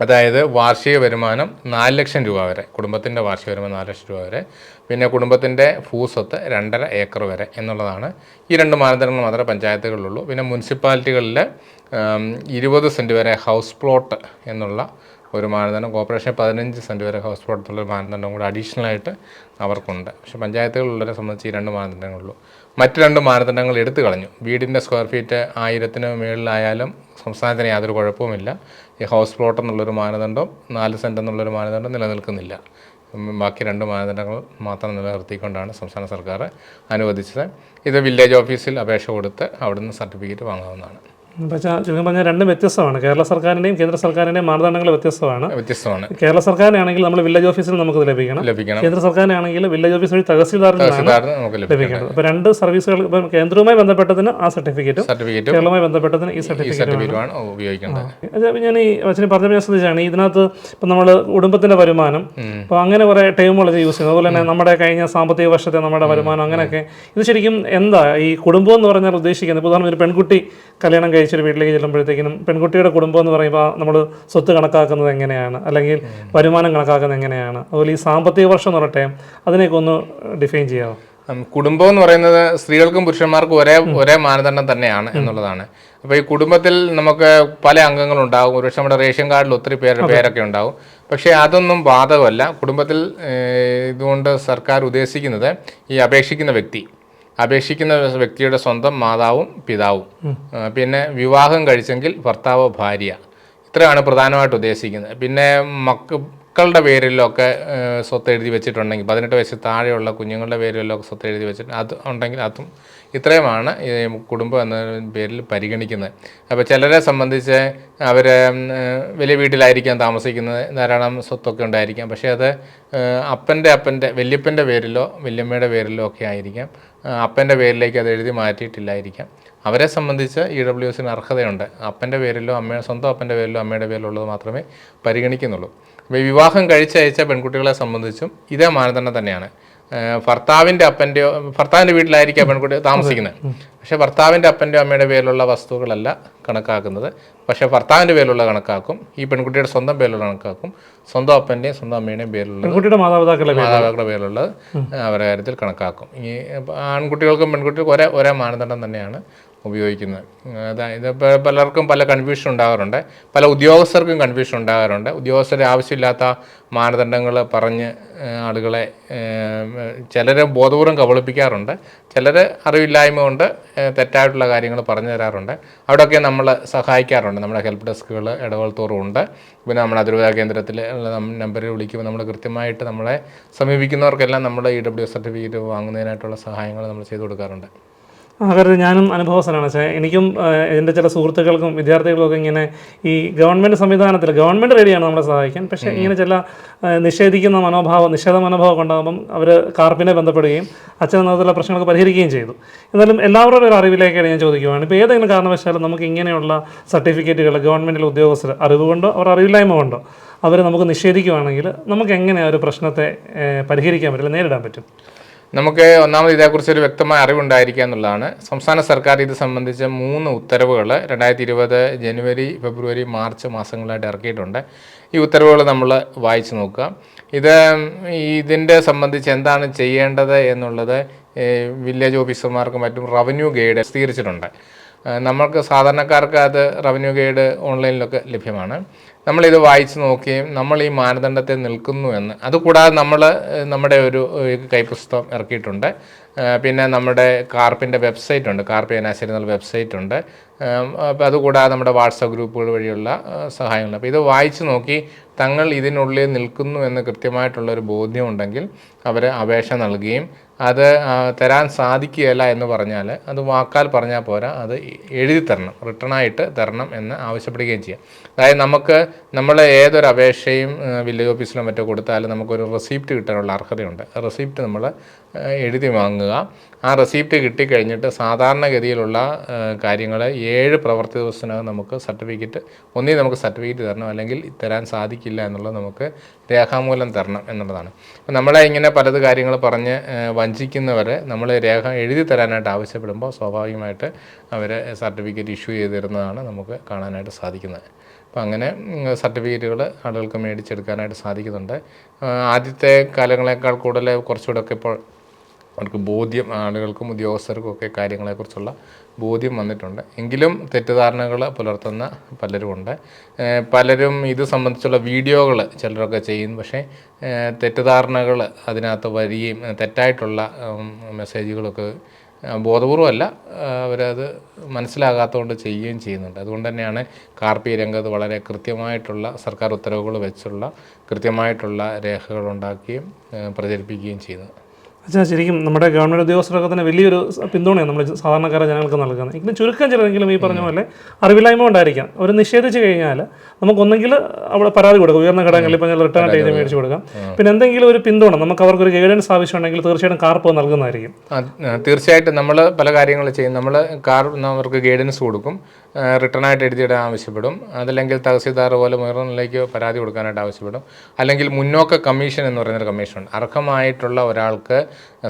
അതായത് വാർഷിക വരുമാനം 4 ലക്ഷം രൂപ വരെ, കുടുംബത്തിൻ്റെ വാർഷിക വരുമാനം 4 ലക്ഷം രൂപ വരെ, പിന്നെ കുടുംബത്തിൻ്റെ ഭൂസ്വത്ത് 2.5 ഏക്കർ വരെ എന്നുള്ളതാണ്. ഈ 2 മാനദണ്ഡങ്ങൾ മാത്രമേ പഞ്ചായത്തുകളിലുള്ളൂ. പിന്നെ മുനിസിപ്പാലിറ്റികളിൽ 20 സെൻറ്റ് വരെ ഹൗസ് പ്ലോട്ട് എന്നുള്ള ഒരു മാനദണ്ഡം, കോർപ്പറേഷൻ 15 സെൻറ്റ് വരെ ഹൗസ് പ്ലോട്ട് എന്നുള്ള മാനദണ്ഡം കൂടെ അഡീഷണലായിട്ട് അവർക്കുണ്ട്. പക്ഷേ പഞ്ചായത്തുകളിലുള്ളവരെ സംബന്ധിച്ച് ഈ 2 മാനദണ്ഡങ്ങളുള്ളൂ. മറ്റ് 2 മാനദണ്ഡങ്ങൾ എടുത്തു കളഞ്ഞു. വീടിൻ്റെ സ്ക്വയർ ഫീറ്റ് 1000-ന് മുകളിലായാലും സംസ്ഥാനത്തിന് യാതൊരു കുഴപ്പവുമില്ല. ഈ ഹൗസ് പ്ലോട്ട് എന്നുള്ളൊരു മാനദണ്ഡം, 4 സെൻറ്റ് എന്നുള്ളൊരു മാനദണ്ഡം നിലനിൽക്കുന്നില്ല. ബാക്കി 2 മാനദണ്ഡങ്ങൾ മാത്രം നിലനിർത്തിക്കൊണ്ടാണ് സംസ്ഥാന സർക്കാർ അനുവദിച്ചത്. ഇത് വില്ലേജ് ഓഫീസിൽ അപേക്ഷ കൊടുത്ത് അവിടുന്ന് സർട്ടിഫിക്കറ്റ് വാങ്ങാവുന്നതാണ്. പക്ഷേ ചുരുക്കം പറഞ്ഞാൽ രണ്ടും വ്യത്യസ്തമാണ്. കേരള സർക്കാരിൻ്റെയും കേന്ദ്ര സർക്കാരിൻ്റെയും മാനദണ്ഡങ്ങൾ വ്യത്യസ്തമാണ്. കേരള സർക്കാരിനാണെങ്കിൽ നമ്മൾ വില്ലേജ് ഓഫീസിൽ നമുക്ക് ലഭിക്കണം. കേന്ദ്ര സർക്കാരിനാണെങ്കിൽ വില്ലേജ് ഓഫീസ് വഴി തഹസിൽദാറിനാണ് ലഭിക്കേണ്ടത്. അപ്പോൾ 2 സർവീസുകൾ, ഇപ്പം കേന്ദ്രവുമായി ബന്ധപ്പെട്ടതിന് ആ സർട്ടിഫിക്കറ്റും കേരളവുമായി ബന്ധപ്പെട്ടതിന് ഈ സർട്ടിഫിക്കറ്റുമാണ് ഉപയോഗിക്കേണ്ടത്. ഞാൻ ഈ അച്ഛനെ പറഞ്ഞ ശ്രദ്ധിച്ചാണ്, ഇതിനകത്ത് ഇപ്പം നമ്മൾ കുടുംബത്തിൻ്റെ വരുമാനം, അപ്പോൾ അങ്ങനെ കുറേ ടേമുകളൊക്കെ യൂസ് ചെയ്യുന്നത്. അതുപോലെ തന്നെ നമ്മുടെ കഴിഞ്ഞ സാമ്പത്തിക വർഷത്തെ നമ്മുടെ വരുമാനം, അങ്ങനെയൊക്കെ. ഇത് ശരിക്കും എന്താ ഈ കുടുംബം എന്ന് പറഞ്ഞാൽ ഉദ്ദേശിക്കുന്നത്? ഇപ്പോൾ ഉദാഹരണം, ഒരു പെൺകുട്ടി കല്യാണം കഴിച്ചൊരു വീട്ടിലേക്ക് ചെല്ലുമ്പോഴത്തേക്കിനും പെൺകുട്ടിയുടെ കുടുംബം എന്ന് പറയുമ്പോൾ നമ്മൾ സ്വത്ത് കണക്കാക്കുന്നത് എങ്ങനെയാണ്, അല്ലെങ്കിൽ വരുമാനം കണക്കാക്കുന്നത് എങ്ങനെയാണ്, അതുപോലെ ഈ സാമ്പത്തിക വർഷം എന്ന് പറയട്ടെ, അതിനെയൊക്കെ ഒന്ന് ഡിഫൈൻ ചെയ്യാമോ? കുടുംബം എന്ന് പറയുന്നത് സ്ത്രീകൾക്കും പുരുഷന്മാർക്കും ഒരേ മാനദണ്ഡം തന്നെയാണ് എന്നുള്ളതാണ്. അപ്പോൾ ഈ കുടുംബത്തിൽ നമുക്ക് പല അംഗങ്ങളുണ്ടാകും. ഒരുപക്ഷെ നമ്മുടെ റേഷൻ കാർഡിൽ ഒത്തിരി പേരൊക്കെ ഉണ്ടാകും. പക്ഷേ അതൊന്നും ബാധകമല്ല. കുടുംബത്തിൽ ഇതുകൊണ്ട് സർക്കാർ ഉദ്ദേശിക്കുന്നത് ഈ അപേക്ഷിക്കുന്ന വ്യക്തിയുടെ സ്വന്തം മാതാവും പിതാവും, പിന്നെ വിവാഹം കഴിച്ചെങ്കിൽ ഭർത്താവോ ഭാര്യ, ഇത്രയാണ് പ്രധാനമായിട്ട് ഉദ്ദേശിക്കുന്നത്. പിന്നെ മക്കളുടെ പേരിലൊക്കെ സ്വത്ത് എഴുതി വെച്ചിട്ടുണ്ടെങ്കിൽ, 18 വയസ്സിൽ താഴെയുള്ള കുഞ്ഞുങ്ങളുടെ പേരിലൊക്കെ സ്വത്ത് എഴുതി വെച്ചിട്ട് അത് ഉണ്ടെങ്കിൽ അതും ഇത്രയുമാണ് ഈ കുടുംബം എന്ന പേരിൽ പരിഗണിക്കുന്നത്. അപ്പോൾ ചിലരെ സംബന്ധിച്ച് അവർ വലിയ വീട്ടിലായിരിക്കാം താമസിക്കുന്നത്, ധാരാളം സ്വത്തൊക്കെ ഉണ്ടായിരിക്കാം. പക്ഷേ അത് അപ്പൻ്റെ വല്യപ്പൻ്റെ പേരിലോ വല്യമ്മയുടെ പേരിലോ ഒക്കെ ആയിരിക്കാം. അപ്പൻ്റെ പേരിലേക്ക് അത് എഴുതി മാറ്റിയിട്ടില്ലായിരിക്കാം. അവരെ സംബന്ധിച്ച് EWSന് അർഹതയുണ്ട്. അപ്പൻ്റെ പേരിലോ സ്വന്തം അപ്പൻ്റെ പേരിലോ അമ്മയുടെ പേരിലോ ഉള്ളത് മാത്രമേ പരിഗണിക്കുന്നുള്ളൂ. അപ്പോൾ ഈ വിവാഹം കഴിച്ചയച്ച പെൺകുട്ടികളെ സംബന്ധിച്ചും ഇതേ മാനദണ്ഡം തന്നെയാണ്. ഭർത്താവിൻ്റെ വീട്ടിലായിരിക്കാം പെൺകുട്ടി താമസിക്കുന്നത്. പക്ഷേ ഭർത്താവിൻ്റെ അപ്പൻ്റെയോ അമ്മയുടെ പേരിലുള്ള വസ്തുക്കളല്ല കണക്കാക്കുന്നത്. പക്ഷേ ഭർത്താവിൻ്റെ പേരിലുള്ള കണക്കാക്കും, ഈ പെൺകുട്ടിയുടെ സ്വന്തം പേരിലുള്ള കണക്കാക്കും, സ്വന്തം അപ്പൻ്റെയും സ്വന്തം അമ്മയുടെയും പേരിലുള്ള മാതാപിതാക്കളുടെ പേരിലുള്ളത് അവരുടെ കാര്യത്തിൽ കണക്കാക്കും. ഈ ആൺകുട്ടികൾക്കും പെൺകുട്ടികൾക്കും ഒരേ മാനദണ്ഡം തന്നെയാണ് ഉപയോഗിക്കുന്നത്. അതായത് പലർക്കും പല കൺഫ്യൂഷൻ ഉണ്ടാകാറുണ്ട്, പല ഉദ്യോഗസ്ഥർക്കും കൺഫ്യൂഷൻ ഉണ്ടാകാറുണ്ട്. ഉദ്യോഗസ്ഥരെ ആവശ്യമില്ലാത്ത മാനദണ്ഡങ്ങൾ പറഞ്ഞ് ആളുകളെ ചിലർ ബോധപൂർവം കബളിപ്പിക്കാറുണ്ട്, ചിലർ അറിവില്ലായ്മ കൊണ്ട് തെറ്റായിട്ടുള്ള കാര്യങ്ങൾ പറഞ്ഞു തരാറുണ്ട്. അവിടെയൊക്കെ നമ്മൾ സഹായിക്കാറുണ്ട്. നമ്മുടെ ഹെൽപ്പ് ഡെസ്കുകൾ ഇടവേള തോറും ഉണ്ട്. പിന്നെ നമ്മുടെ അതിരൂപതാ കേന്ദ്രത്തിൽ നമ്പറിൽ വിളിക്കുമ്പോൾ നമ്മൾ കൃത്യമായിട്ട് നമ്മളെ സമീപിക്കുന്നവർക്കെല്ലാം നമ്മൾ EWS സർട്ടിഫിക്കറ്റ് വാങ്ങുന്നതിനായിട്ടുള്ള സഹായങ്ങൾ നമ്മൾ ചെയ്തു കൊടുക്കാറുണ്ട്. കാര്യത്തിൽ ഞാനും അനുഭവസ്ഥനാണ്. പക്ഷേ എനിക്കും എൻ്റെ ചില സുഹൃത്തുക്കൾക്കും വിദ്യാർത്ഥികൾക്കൊക്കെ ഇങ്ങനെ ഈ ഗവൺമെൻറ് സംവിധാനത്തിൽ ഗവൺമെൻറ് റെഡിയാണ് നമ്മളെ സഹായിക്കാൻ. പക്ഷേ ഇങ്ങനെ ചില നിഷേധ മനോഭാവം ഉണ്ടാകുമ്പം അവർ കാർപ്പിനെ ബന്ധപ്പെടുകയും അച്ഛൻ എന്നതിലുള്ള പ്രശ്നങ്ങളൊക്കെ പരിഹരിക്കുകയും ചെയ്തു. എന്നാലും എല്ലാവരുടെ ഒരു അറിവിലേക്കാണ് ഞാൻ ചോദിക്കുകയാണ്, ഇപ്പോൾ ഏതെങ്കിലും കാരണവശാലും നമുക്ക് ഇങ്ങനെയുള്ള സർട്ടിഫിക്കറ്റുകൾ ഗവൺമെൻറ്റിലെ ഉദ്യോഗസ്ഥർ അറിവുകൊണ്ടോ അവർ അറിവില്ലായ്മ കൊണ്ടോ അവർ നമുക്ക് നിഷേധിക്കുകയാണെങ്കിൽ നമുക്ക് എങ്ങനെ ആ ഒരു പ്രശ്നത്തെ പരിഹരിക്കാൻ പറ്റില്ല, നേരിടാൻ പറ്റും? നമുക്ക് ഒന്നാമത് ഇതേക്കുറിച്ചൊരു വ്യക്തമായ അറിവുണ്ടായിരിക്കുക എന്നുള്ളതാണ്. സംസ്ഥാന സർക്കാർ ഇത് സംബന്ധിച്ച 3 ഉത്തരവുകൾ 2020 ജനുവരി, ഫെബ്രുവരി, മാർച്ച് മാസങ്ങളായിട്ട് ഇറക്കിയിട്ടുണ്ട്. ഈ ഉത്തരവുകൾ നമ്മൾ വായിച്ചു നോക്കുക. ഇതിൻ്റെ സംബന്ധിച്ച് എന്താണ് ചെയ്യേണ്ടത് എന്നുള്ളത് വില്ലേജ് ഓഫീസർമാർക്കും മറ്റും റവന്യൂ ഗൈഡ് സ്ഥിരീകരിച്ചിട്ടുണ്ട്. നമ്മൾക്ക് സാധാരണക്കാർക്ക് അത് റവന്യൂ ഗൈഡ് ഓൺലൈനിലൊക്കെ ലഭ്യമാണ്. നമ്മളിത് വായിച്ച് നോക്കുകയും നമ്മൾ ഈ മാനദണ്ഡത്തിൽ നിൽക്കുന്നു എന്ന്, അതുകൂടാതെ നമ്മുടെ ഒരു കൈപ്പുസ്തകം ഇറക്കിയിട്ടുണ്ട്. പിന്നെ നമ്മുടെ കാർപ്പിൻ്റെ വെബ്സൈറ്റ് ഉണ്ട്, കാർപ്പ് ചങ്ങനാശ്ശേരി എന്നുള്ള വെബ്സൈറ്റ് ഉണ്ട്. അപ്പോൾ അതുകൂടാതെ നമ്മുടെ വാട്സപ്പ് ഗ്രൂപ്പുകൾ വഴിയുള്ള സഹായങ്ങളുണ്ട്. അപ്പോൾ ഇത് വായിച്ച് നോക്കി തങ്ങൾ ഇതിനുള്ളിൽ നിൽക്കുന്നു എന്ന് കൃത്യമായിട്ടുള്ളൊരു ബോധ്യമുണ്ടെങ്കിൽ അവർ അപേക്ഷ നൽകുകയും അത് തരാൻ സാധിക്കുകയില്ല എന്ന് പറഞ്ഞാൽ അത് വാക്കാൽ പറഞ്ഞാൽ പോരാ, അത് എഴുതി തരണം, റിട്ടേണായിട്ട് തരണം എന്ന് ആവശ്യപ്പെടുകയും ചെയ്യാം. അതായത് നമ്മൾ ഏതൊരു അപേക്ഷയും വില്ലേജ് ഓഫീസിലോ മറ്റോ കൊടുത്താലും നമുക്കൊരു റെസിപ്റ്റ് കിട്ടാനുള്ള അർഹതയുണ്ട്. റെസിപ്റ്റ് നമ്മൾ എഴുതി വാങ്ങുക. ആ റെസിപ്റ്റ് കിട്ടിക്കഴിഞ്ഞിട്ട് സാധാരണഗതിയിലുള്ള കാര്യങ്ങൾ 7 പ്രവൃത്തി ദിവസത്തിനകം നമുക്ക് സർട്ടിഫിക്കറ്റ് തരണം, അല്ലെങ്കിൽ തരാൻ സാധിക്കില്ല എന്നുള്ളത് നമുക്ക് രേഖാമൂലം തരണം എന്നുള്ളതാണ്. അപ്പോൾ നമ്മളെ ഇങ്ങനെ പലത് കാര്യങ്ങൾ പറഞ്ഞ് വഞ്ചിക്കുന്നവരെ നമ്മൾ രേഖ എഴുതി തരാനായിട്ട് ആവശ്യപ്പെടുമ്പോൾ സ്വാഭാവികമായിട്ട് അവർ സർട്ടിഫിക്കറ്റ് ഇഷ്യൂ ചെയ്ത് തരുന്നതാണ് നമുക്ക് കാണാനായിട്ട് സാധിക്കുന്നത്. അപ്പോൾ അങ്ങനെ സർട്ടിഫിക്കറ്റുകൾ ആളുകൾക്ക് മേടിച്ചെടുക്കാനായിട്ട് സാധിക്കുന്നുണ്ട്. ആദ്യത്തെ കാലങ്ങളെക്കാൾ കൂടുതൽ കുറച്ചുകൂടെയൊക്കെ ഇപ്പോൾ അവർക്ക് ബോധ്യം, ആളുകൾക്കും ഉദ്യോഗസ്ഥർക്കും ഒക്കെ കാര്യങ്ങളെക്കുറിച്ചുള്ള ബോധ്യം വന്നിട്ടുണ്ട്. എങ്കിലും തെറ്റിദ്ധാരണകൾ പുലർത്തുന്ന പലരുമുണ്ട്. പലരും ഇത് സംബന്ധിച്ചുള്ള വീഡിയോകൾ ചിലരൊക്കെ ചെയ്യും. പക്ഷേ തെറ്റിദ്ധാരണകൾ അതിനകത്ത് വരികയും തെറ്റായിട്ടുള്ള മെസ്സേജുകളൊക്കെ ബോധപൂർവമല്ല, അവരത് മനസ്സിലാകാത്തതുകൊണ്ട് ചെയ്യുകയും ചെയ്യുന്നുണ്ട്. അതുകൊണ്ട് തന്നെയാണ് കാർപ്പി രംഗത്ത് വളരെ കൃത്യമായിട്ടുള്ള സർക്കാർ ഉത്തരവുകൾ വെച്ചുള്ള കൃത്യമായിട്ടുള്ള രേഖകൾ ഉണ്ടാക്കുകയും പ്രചരിപ്പിക്കുകയും ചെയ്യുന്നത്. അച്ഛാ, ശരിക്കും നമ്മുടെ ഗവൺമെൻറ് ഉദ്യോഗസ്ഥരൊക്കെ തന്നെ വലിയൊരു പിന്തുണയാണ് നമ്മൾ സാധാരണക്കാരെ ജനങ്ങൾക്ക് നൽകുന്നത്. എങ്കിലും ചുരുക്കം ചിലരെങ്കിലും ഈ പറഞ്ഞ പോലെ അറിവില്ലായ്മ കൊണ്ടായിരിക്കാം അവർ നിഷേധിച്ച് കഴിഞ്ഞാൽ നമുക്കൊന്നെങ്കിൽ അവിടെ പരാതി കൊടുക്കാം, ഉയർന്ന ഘടകങ്ങളിൽ ഇപ്പോൾ റിട്ടേൺ ആയിട്ട് എഴുതി മേടിച്ച് കൊടുക്കാം. പിന്നെ എന്തെങ്കിലും ഒരു പിന്തുണ നമുക്ക് അവർക്കൊരു ഗൈഡൻസ് ആവശ്യമുണ്ടെങ്കിൽ തീർച്ചയായിട്ടും കാർപ്പ് നൽകുന്നതായിരിക്കും. തീർച്ചയായിട്ടും നമ്മൾ പല കാര്യങ്ങൾ ചെയ്യും. നമ്മൾ അവർക്ക് ഗൈഡൻസ് കൊടുക്കും, റിട്ടേണായിട്ട് എഴുതിയിടാൻ ആവശ്യപ്പെടും. അതല്ലെങ്കിൽ തഹസീൽദാർ പോലെ മുയറിലേക്ക് പരാതി കൊടുക്കാനായിട്ട് ആവശ്യപ്പെടും. അല്ലെങ്കിൽ മുന്നോക്ക കമ്മീഷൻ എന്ന് പറയുന്നൊരു കമ്മീഷനുണ്ട്. അർഹമായിട്ടുള്ള ഒരാൾക്ക്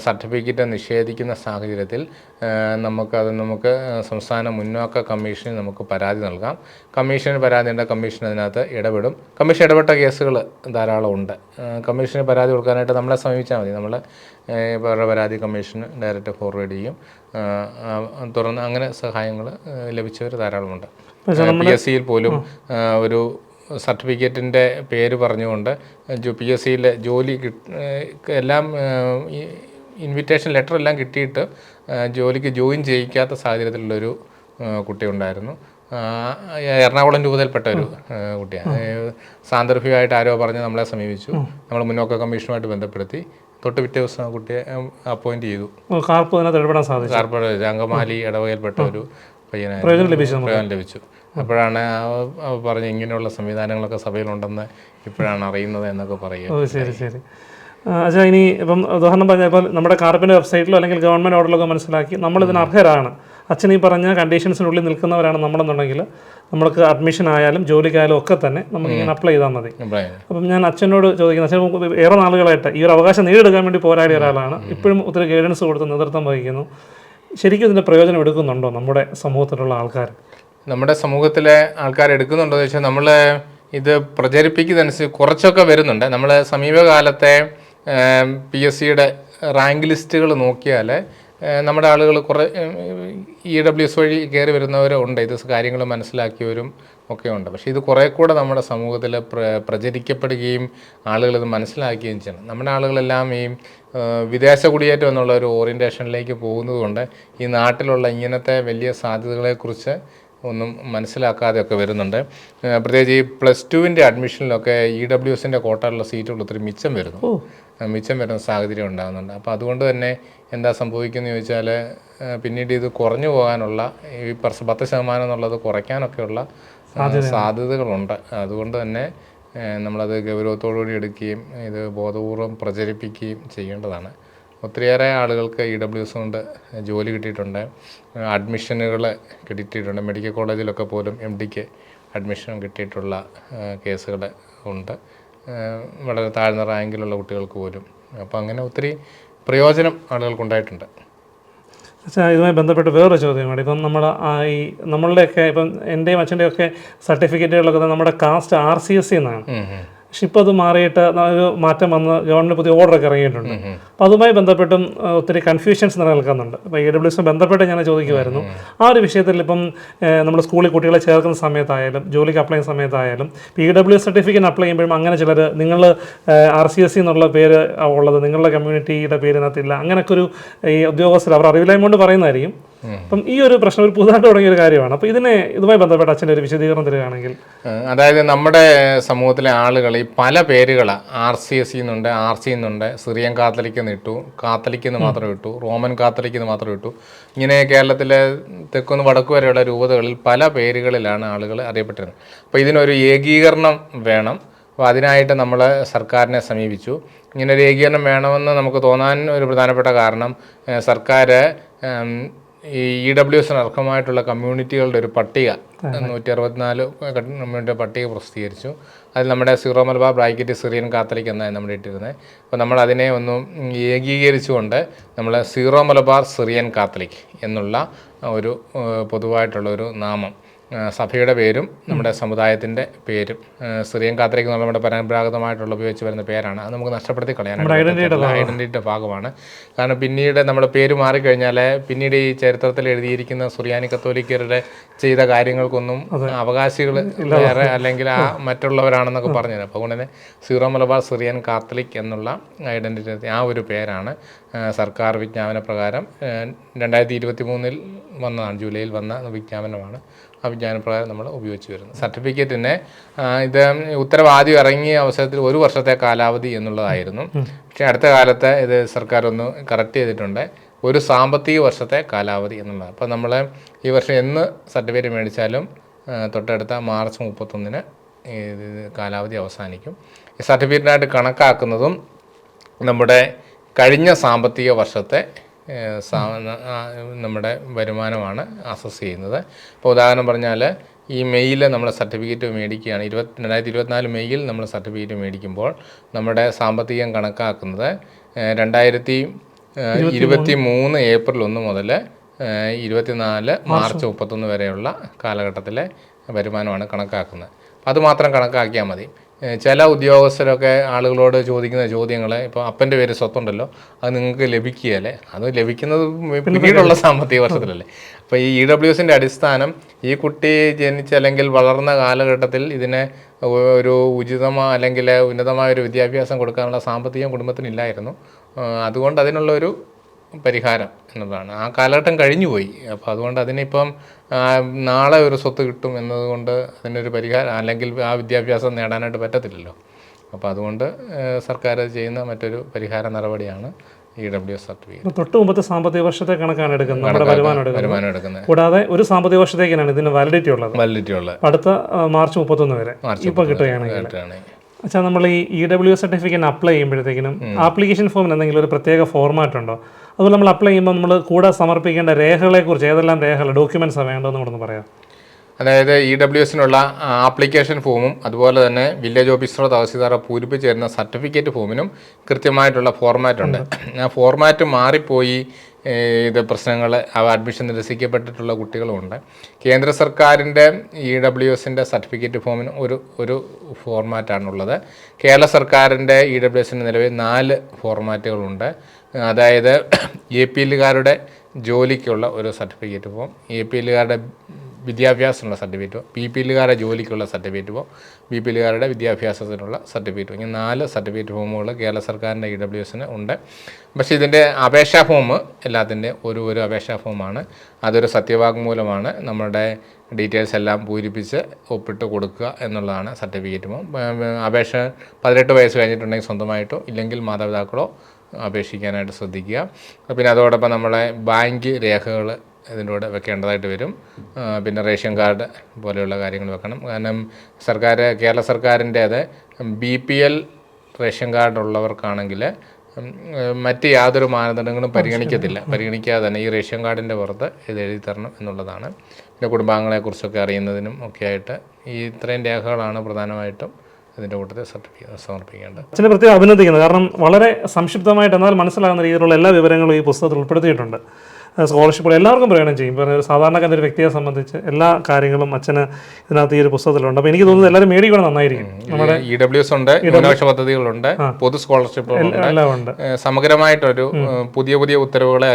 സർട്ടിഫിക്കറ്റ് നിഷേധിക്കുന്ന സാഹചര്യത്തിൽ നമുക്ക് സംസ്ഥാന മുന്നോക്ക കമ്മീഷന് നമുക്ക് പരാതി നൽകാം. കമ്മീഷന് പരാതിയുണ്ട്, കമ്മീഷൻ അതിനകത്ത് ഇടപെടും. കമ്മീഷൻ ഇടപെട്ട കേസുകൾ ധാരാളം ഉണ്ട്. കമ്മീഷന് പരാതി കൊടുക്കാനായിട്ട് നമ്മളെ സമീപിച്ചാൽ മതി. നമ്മൾ പരാതി കമ്മീഷന് ഡയറക്റ്റ് ഫോർവേഡ് ചെയ്യും. തുടർന്ന് അങ്ങനെ സഹായങ്ങൾ ലഭിച്ചവർ ധാരാളമുണ്ട്. PSCയിൽ പോലും ഒരു സർട്ടിഫിക്കറ്റിൻ്റെ പേര് പറഞ്ഞുകൊണ്ട് PSCയിലെ ജോലി എല്ലാം ഇൻവിറ്റേഷൻ ലെറ്റർ എല്ലാം കിട്ടിയിട്ട് ജോലിക്ക് ജോയിൻ ചെയ്യിക്കാത്ത സാഹചര്യത്തിലുള്ളൊരു കുട്ടി ഉണ്ടായിരുന്നു. എറണാകുളം രൂപതയിൽപ്പെട്ട ഒരു കുട്ടിയാണ്. സാന്ദർഭികമായിട്ട് ആരോ പറഞ്ഞ് നമ്മളെ സമീപിച്ചു. നമ്മൾ മുന്നോക്ക കമ്മീഷനുമായിട്ട് ബന്ധപ്പെടുത്തി തൊട്ട് പിറ്റേ ദിവസം ആ കുട്ടിയെ അപ്പോയിൻറ്റ് ചെയ്തു. കാർപ്പ് അതിനകത്ത് ഇടപെടാൻ സാധിച്ചു. കാർപ്പറേറ്റ് അങ്കമാലി ഇടവകയിൽപ്പെട്ട ഒരു പയ്യനായിരുന്നു. പ്രയോജനം ലഭിച്ചു. അപ്പോഴാണ് പറഞ്ഞ് ഇങ്ങനെയുള്ള സംവിധാനങ്ങളൊക്കെ സഭയിലുണ്ടെന്ന് ഇപ്പോഴാണ് അറിയുന്നത് എന്നൊക്കെ പറയുക. ശരി. അച്ഛാ, ഇനി ഇപ്പം ഉദാഹരണം പറഞ്ഞപ്പോൾ നമ്മുടെ കാർപ്പിൻ്റെ വെബ്സൈറ്റിലോ അല്ലെങ്കിൽ ഗവൺമെൻറ് ഓർഡറിലൊക്കെ മനസ്സിലാക്കി നമ്മളിതിന് അർഹരാണ്, അച്ഛൻ ഈ പറഞ്ഞ കണ്ടീഷൻസിനുള്ളിൽ നിൽക്കുന്നവരാണ് നമ്മളെന്നുണ്ടെങ്കിൽ നമ്മൾക്ക് അഡ്മിഷൻ ആയാലും ജോലിക്കായാലും ഒക്കെ തന്നെ നമുക്കിങ്ങനെ അപ്ലൈ ചെയ്താൽ മതി. അപ്പം ഞാൻ അച്ഛനോട് ചോദിക്കുന്നത്, അച്ഛൻ ഏറെ നാളുകളായിട്ട് ഈ ഒരു അവകാശം നേടിയെടുക്കാൻ വേണ്ടി പോരാടിയ ഒരാളാണ്, ഇപ്പോഴും ഒത്തിരി ഗൈഡൻസ് കൊടുത്ത് നേതൃത്വം വഹിക്കുന്നു. ശരിക്കും ഇതിൻ്റെ പ്രയോജനം എടുക്കുന്നുണ്ടോ നമ്മുടെ സമൂഹത്തിലുള്ള ആൾക്കാർ? നമ്മുടെ സമൂഹത്തിലെ ആൾക്കാർ എടുക്കുന്നുണ്ടോ എന്ന് വെച്ചാൽ നമ്മൾ ഇത് പ്രചരിപ്പിക്കുന്നതനുസരിച്ച് കുറച്ചൊക്കെ വരുന്നുണ്ട്. നമ്മൾ സമീപകാലത്തെ PSCയുടെ റാങ്ക് ലിസ്റ്റുകൾ നോക്കിയാൽ നമ്മുടെ ആളുകൾ കുറേ EWS വഴി കയറി വരുന്നവരുണ്ട്, ഇത് കാര്യങ്ങൾ മനസ്സിലാക്കിയവരും ഒക്കെ ഉണ്ട്. പക്ഷേ ഇത് കുറേ കൂടെ നമ്മുടെ സമൂഹത്തിൽ പ്രചരിക്കപ്പെടുകയും ആളുകൾ ഇത് മനസ്സിലാക്കുകയും ചെയ്യണം. നമ്മുടെ ആളുകളെല്ലാം ഈ വിദേശ കുടിയേറ്റം എന്നുള്ള ഒരു ഓറിയൻറ്റേഷനിലേക്ക് പോകുന്നതുകൊണ്ട് ഈ നാട്ടിലുള്ള ഇങ്ങനത്തെ വലിയ സാധ്യതകളെക്കുറിച്ച് ഒന്നും മനസ്സിലാക്കാതെയൊക്കെ വരുന്നുണ്ട്. പ്രത്യേകിച്ച് ഈ +2വിൻ്റെ അഡ്മിഷനിലൊക്കെ EWSൻ്റെ കോട്ടയിലുള്ള സീറ്റുകൾ ഒത്തിരി മിച്ചം വരുന്ന സാഹചര്യം ഉണ്ടാകുന്നുണ്ട്. അപ്പോൾ അതുകൊണ്ട് തന്നെ എന്താ സംഭവിക്കുന്നത് ചോദിച്ചാൽ പിന്നീട് ഇത് കുറഞ്ഞു പോകാനുള്ള ഈ 10% എന്നുള്ളത് കുറയ്ക്കാനൊക്കെയുള്ള സാധ്യതകളുണ്ട്. അതുകൊണ്ട് തന്നെ നമ്മളത് ഗൗരവത്തോടുകൂടി എടുക്കുകയും ഇത് ബോധപൂർവം പ്രചരിപ്പിക്കുകയും ചെയ്യേണ്ടതാണ്. ഒത്തിരിയേറെ ആളുകൾക്ക് EWS കൊണ്ട് ജോലി കിട്ടിയിട്ടുണ്ട്, അഡ്മിഷനുകൾ കിട്ടിയിട്ടുണ്ട്. മെഡിക്കൽ കോളേജിലൊക്കെ പോലും MDക്ക് അഡ്മിഷൻ കിട്ടിയിട്ടുള്ള കേസുകൾ ഉണ്ട്, വളരെ താഴ്ന്ന റാങ്കിലുള്ള കുട്ടികൾക്ക് പോലും. അപ്പോൾ അങ്ങനെ ഒത്തിരി പ്രയോജനം ആളുകൾക്കുണ്ടായിട്ടുണ്ട്. ഇതുമായി ബന്ധപ്പെട്ട് വേറൊരു ചോദ്യം കൂടി. ഇപ്പം നമ്മളുടെയൊക്കെ ഇപ്പം എൻ്റെയും അച്ഛൻ്റെയും ഒക്കെ സർട്ടിഫിക്കറ്റുകളൊക്കെ നമ്മുടെ കാസ്റ്റ് RCSC എന്നാണ്. പക്ഷെ ഇപ്പോൾ അത് മാറിയിട്ട് ഒരു മാറ്റം വന്ന് ഗവൺമെൻറ് പുതിയ ഓർഡറൊക്കെ ഇറങ്ങിയിട്ടുണ്ട്. അപ്പോൾ അതുമായി ബന്ധപ്പെട്ടും ഒത്തിരി കൺഫ്യൂഷൻസ് നിലനിൽക്കുന്നുണ്ട്. ഇപ്പോൾ EWS ബന്ധപ്പെട്ട് ഞാൻ ചോദിക്കുമായിരുന്നു, ആ ഒരു വിഷയത്തിൽ ഇപ്പം നമ്മൾ സ്കൂളിൽ കുട്ടികളെ ചേർക്കുന്ന സമയത്തായാലും ജോലിക്ക് അപ്ലൈ ചെയ്യുന്ന സമയത്തായാലും EWS സർട്ടിഫിക്കറ്റ് അപ്ലൈ ചെയ്യുമ്പോഴും അങ്ങനെ ചിലർ നിങ്ങൾ RCSC എന്നുള്ള പേര് ഉള്ളത് നിങ്ങളുടെ കമ്മ്യൂണിറ്റിയുടെ പേരിനകത്തില്ല, അങ്ങനെയൊക്കെ ഒരു ഈ ഉദ്യോഗസ്ഥർ അവർ അറിവില്ലായ്മ കൊണ്ട് പറയുന്നതായിരിക്കും. അപ്പം ഈ ഒരു പ്രശ്നം ഒരു പുതുതായിട്ട് തുടങ്ങിയ ഒരു കാര്യമാണ്. അപ്പോൾ ഇതുമായി ബന്ധപ്പെട്ട് അച്ഛൻ്റെ ഒരു വിശദീകരണം തരികയാണെങ്കിൽ. അതായത് നമ്മുടെ സമൂഹത്തിലെ ആളുകൾ ഈ പല പേരുകൾ RCSC എന്നുണ്ട്, RC എന്നുണ്ട്, സിറിയൻ കാത്തലിക് എന്ന് ഇട്ടു, കാത്തലിക് എന്ന് മാത്രം ഇട്ടു, റോമൻ കാത്തലിക് എന്ന് മാത്രം ഇട്ടു. ഇങ്ങനെ കേരളത്തിലെ തെക്കുന്ന് വടക്കു വരെയുള്ള രൂപതകളിൽ പല പേരുകളിലാണ് ആളുകൾ അറിയപ്പെട്ടിരുന്നത്. അപ്പോൾ ഇതിനൊരു ഏകീകരണം വേണം. അപ്പോൾ അതിനായിട്ട് നമ്മൾ സർക്കാരിനെ സമീപിച്ചു. ഇങ്ങനെ ഒരു ഏകീകരണം വേണമെന്ന് നമുക്ക് തോന്നാൻ ഒരു പ്രധാനപ്പെട്ട കാരണം സർക്കാർ ഈ EWSന് അർഹമായിട്ടുള്ള കമ്മ്യൂണിറ്റികളുടെ ഒരു പട്ടിക 164 കമ്മ്യൂണിറ്റി പട്ടിക പ്രസിദ്ധീകരിച്ചു. അതിൽ നമ്മുടെ zero Malabar bracket Syrian Catholic എന്നാണ് നമ്മൾ ഇട്ടിരുന്നത്. അപ്പോൾ നമ്മൾ അതിനെ ഒന്നും ഏകീകരിച്ചുകൊണ്ട് നമ്മൾ സീറോ മലബാർ സിറിയൻ കാത്തലിക് എന്നുള്ള ഒരു പൊതുവായിട്ടുള്ളൊരു നാമം, സഭയുടെ പേരും നമ്മുടെ സമുദായത്തിൻ്റെ പേരും, സിറിയൻ കാത്തലിക് എന്നുള്ള നമ്മുടെ പരമ്പരാഗതമായിട്ടുള്ള ഉപയോഗിച്ച് വരുന്ന പേരാണ്. അത് നമുക്ക് നഷ്ടപ്പെടുത്തി കളയാനായിട്ട് ഐഡൻറ്റിറ്റിയുടെ ഭാഗമാണ്. കാരണം പിന്നീട് നമ്മുടെ പേര് മാറിക്കഴിഞ്ഞാൽ പിന്നീട് ഈ ചരിത്രത്തിൽ എഴുതിയിരിക്കുന്ന സുറിയാനി കത്തോലിക്കരുടെ ചെയ്ത കാര്യങ്ങൾക്കൊന്നും അവകാശികൾ വേറെ അല്ലെങ്കിൽ മറ്റുള്ളവരാണെന്നൊക്കെ പറഞ്ഞത്. അപ്പോൾ അതുകൊണ്ട് തന്നെ സീറോ മലബാർ സിറിയൻ കാത്തലിക് എന്നുള്ള ഐഡൻറ്റിറ്റി ആ ഒരു പേരാണ് സർക്കാർ വിജ്ഞാപന പ്രകാരം 2023 വന്നതാണ്, ജൂലൈയിൽ വന്ന വിജ്ഞാപനമാണ്. ആ വിജ്ഞാനപ്രകാരം നമ്മൾ ഉപയോഗിച്ച് വരുന്നത്. സർട്ടിഫിക്കറ്റിന് ഇത് ഉത്തരവാദി ഇറങ്ങിയ അവസരത്തിൽ 1 വർഷത്തെ കാലാവധി എന്നുള്ളതായിരുന്നു. പക്ഷേ അടുത്ത കാലത്ത് ഇത് സർക്കാർ ഒന്ന് കറക്റ്റ് ചെയ്തിട്ടുണ്ട്, 1 സാമ്പത്തിക വർഷത്തെ കാലാവധി എന്നുള്ളത്. അപ്പോൾ നമ്മൾ ഈ വർഷം എന്ന് സർട്ടിഫിക്കറ്റ് മേടിച്ചാലും തൊട്ടടുത്ത മാർച്ച് 31 ഇത് കാലാവധി അവസാനിക്കും. ഈ സർട്ടിഫിക്കറ്റിനായിട്ട് കണക്കാക്കുന്നതും നമ്മുടെ കഴിഞ്ഞ സാമ്പത്തിക വർഷത്തെ നമ്മുടെ വരുമാനമാണ് അസസ് ചെയ്യുന്നത്. ഇപ്പോൾ ഉദാഹരണം പറഞ്ഞാൽ ഈ മെയ്യിൽ നമ്മൾ സർട്ടിഫിക്കറ്റ് മേടിക്കുകയാണ്, 2024 മെയ്യിൽ നമ്മൾ സർട്ടിഫിക്കറ്റ് മേടിക്കുമ്പോൾ നമ്മുടെ സാമ്പത്തികം കണക്കാക്കുന്നത് 2023 ഏപ്രിൽ 1 മുതൽ 24 മാർച്ച് 31 വരെയുള്ള കാലഘട്ടത്തിലെ വരുമാനമാണ് കണക്കാക്കുന്നത്. അത് മാത്രം കണക്കാക്കിയാൽ മതി. ചില ഉദ്യോഗസ്ഥരൊക്കെ ആളുകളോട് ചോദിക്കുന്ന ചോദ്യങ്ങൾ, ഇപ്പോൾ അപ്പൻ്റെ പേര് സ്വത്തുണ്ടല്ലോ, അത് നിങ്ങൾക്ക് ലഭിക്കുകയല്ലേ, അത് ലഭിക്കുന്നത് പിന്നീടുള്ള സാമ്പത്തിക വർഷത്തിലല്ലേ. അപ്പോൾ ഈ EWSൻ്റെ അടിസ്ഥാനം ഈ കുട്ടി ജനിച്ച അല്ലെങ്കിൽ വളർന്ന കാലഘട്ടത്തിൽ ഇതിനെ ഒരു ഉചിതമായ അല്ലെങ്കിൽ ഉന്നതമായ ഒരു വിദ്യാഭ്യാസം കൊടുക്കാനുള്ള സാമ്പത്തികം കുടുംബത്തിനില്ലായിരുന്നു. അതുകൊണ്ട് അതിനുള്ളൊരു പരിഹാരം എന്നതാണ്. ആ കാലഘട്ടം കഴിഞ്ഞുപോയി. അപ്പോൾ അതുകൊണ്ട് അതിനിപ്പം നാളെ ഒരു സ്വത്ത് കിട്ടും എന്നതുകൊണ്ട് അതിനൊരു പരിഹാരം അല്ലെങ്കിൽ ആ വിദ്യാഭ്യാസം നേടാനായിട്ട് പറ്റത്തില്ലല്ലോ. അപ്പോൾ അതുകൊണ്ട് സർക്കാർ ചെയ്യുന്ന മറ്റൊരു പരിഹാര നടപടിയാണ് EWS സർട്ടിഫിക്കറ്റ്. തൊട്ട് മുമ്പത്തെ സാമ്പത്തിക വർഷത്തെ കണക്കാണ് എടുക്കുന്നത്, നമ്മുടെ വരുമാനം എടുക്കുന്നത്. കൂടാതെ ഒരു സാമ്പത്തിക വർഷത്തേക്കാണ് ഇതിന് വാലിഡിറ്റി ഉള്ളത്. അടുത്ത മാർച്ച് 31 വരെ ഇപ്പോൾ കിട്ടുകയാണെങ്കിൽ. അച്ഛാ, നമ്മൾ ഈ EWS സർട്ടിഫിക്കറ്റ് അപ്ലൈ ചെയ്യുമ്പോഴത്തേക്കിനും ആപ്ലിക്കേഷൻ ഫോമിന് എന്തെങ്കിലും ഒരു പ്രത്യേക ഫോർമാറ്റ് ഉണ്ടോ? അതുപോലെ നമ്മൾ അപ്ലൈ ചെയ്യുമ്പോൾ നമ്മൾ കൂടെ സമർപ്പിക്കേണ്ട രേഖകളെക്കുറിച്ച് ഏതെല്ലാം രേഖകൾ, ഡോക്യുമെൻറ്റ്സാണ് വേണ്ടതെന്ന് കൂടെ പറയാം. അതായത് EWSനുള്ള ആപ്ലിക്കേഷൻ ഫോമും അതുപോലെ തന്നെ വില്ലേജ് ഓഫീസറോ തഹസീൽദാറോ പൂരിപ്പിച്ച് തരുന്ന സർട്ടിഫിക്കറ്റ് ഫോമിനും കൃത്യമായിട്ടുള്ള ഫോർമാറ്റ് ഉണ്ട്. ആ ഫോർമാറ്റ് മാറിപ്പോയി ഇത് പ്രശ്നങ്ങൾ അഡ്മിഷൻ നിരസിക്കപ്പെട്ടിട്ടുള്ള കുട്ടികളുമുണ്ട്. കേന്ദ്ര സർക്കാരിൻ്റെ EWSൻ്റെ സർട്ടിഫിക്കറ്റ് ഫോമിന് ഒരു ഫോർമാറ്റാണുള്ളത്. കേരള സർക്കാരിൻ്റെ EWSന് നിലവിൽ 4 ഫോർമാറ്റുകളുണ്ട്. അതായത് APLകാരുടെ ജോലിക്കുള്ള ഒരു സർട്ടിഫിക്കറ്റ് ഫോം, APLകാരുടെ വിദ്യാഭ്യാസത്തിനുള്ള സർട്ടിഫിക്കറ്റ്, PPLകാരുടെ ജോലിക്കുള്ള സർട്ടിഫിക്കറ്റ് ഫോം, BPLകാരുടെ വിദ്യാഭ്യാസത്തിനുള്ള സർട്ടിഫിക്കറ്റ് ഫോം. ഇങ്ങനെ 4 സർട്ടിഫിക്കറ്റ് ഫോമുകൾ കേരള സർക്കാരിൻ്റെ EWSന് ഉണ്ട്. പക്ഷേ ഇതിൻ്റെ അപേക്ഷാ ഫോം എല്ലാത്തിൻ്റെ ഒരു അപേക്ഷാ ഫോമാണ്. അതൊരു സത്യവാങ്മൂലമാണ്. നമ്മുടെ ഡീറ്റെയിൽസ് എല്ലാം പൂരിപ്പിച്ച് ഒപ്പിട്ട് കൊടുക്കുക എന്നുള്ളതാണ് സർട്ടിഫിക്കറ്റ് ഫോം. അപേക്ഷ 18 വയസ്സ് കഴിഞ്ഞിട്ടുണ്ടെങ്കിൽ സ്വന്തമായിട്ടോ ഇല്ലെങ്കിൽ മാതാപിതാക്കളോ അപേക്ഷിക്കാനായിട്ട് ശ്രദ്ധിക്കുക. പിന്നെ അതോടൊപ്പം നമ്മളെ ബാങ്ക് രേഖകൾ ഇതിൻ്റെ കൂടെ വെക്കേണ്ടതായിട്ട് വരും. പിന്നെ റേഷൻ കാർഡ് പോലെയുള്ള കാര്യങ്ങൾ വെക്കണം. കാരണം കേരള സർക്കാരിൻ്റേത് BPL റേഷൻ കാർഡ് ഉള്ളവർക്കാണെങ്കിൽ മറ്റ് യാതൊരു മാനദണ്ഡങ്ങളും പരിഗണിക്കാതെ തന്നെ ഈ റേഷൻ കാർഡിൻ്റെ പുറത്ത് ഇത് എഴുതി തരണം എന്നുള്ളതാണ്. പിന്നെ കുടുംബാംഗങ്ങളെക്കുറിച്ചൊക്കെ അറിയുന്നതിനും ഒക്കെ ആയിട്ട് ഈ ഇത്രയും രേഖകളാണ് പ്രധാനമായിട്ടും ഇതിൻ്റെ കൂട്ടത്തിൽ സർട്ടിഫിക്കറ്റ് സമർപ്പിക്കേണ്ടത്. അച്ഛനെ പ്രത്യേകം അഭിനന്ദിക്കുന്നത്. കാരണം വളരെ സംക്ഷിപ്തമായിട്ട് എന്നാൽ മനസ്സിലാകുന്ന രീതിയിലുള്ള എല്ലാ വിവരങ്ങളും ഈ പുസ്തകത്തിൽ ഉൾപ്പെടുത്തിയിട്ടുണ്ട്. സ്കോളർഷിപ്പുകൾ എല്ലാവർക്കും പ്രയോജനം ചെയ്യും. ഇപ്പോൾ ഒരു സാധാരണക്കാരൻ്റെ ഒരു വ്യക്തിയെ സംബന്ധിച്ച് എല്ലാ കാര്യങ്ങളും അച്ഛന് ഇതിനകത്ത് ഈ ഒരു പുസ്തകത്തിലുണ്ട്. അപ്പോൾ എനിക്ക് തോന്നുന്നത് എല്ലാവരും മേടിക്കണം, നന്നായിരിക്കും. നമ്മുടെ EWS ഉണ്ട്, ന്യൂനപക്ഷ പദ്ധതികളുണ്ട്, പൊതു സ്കോളർഷിപ്പുകളുണ്ട്. സമഗ്രമായിട്ടൊരു പുതിയ ഉത്തരവുകളെ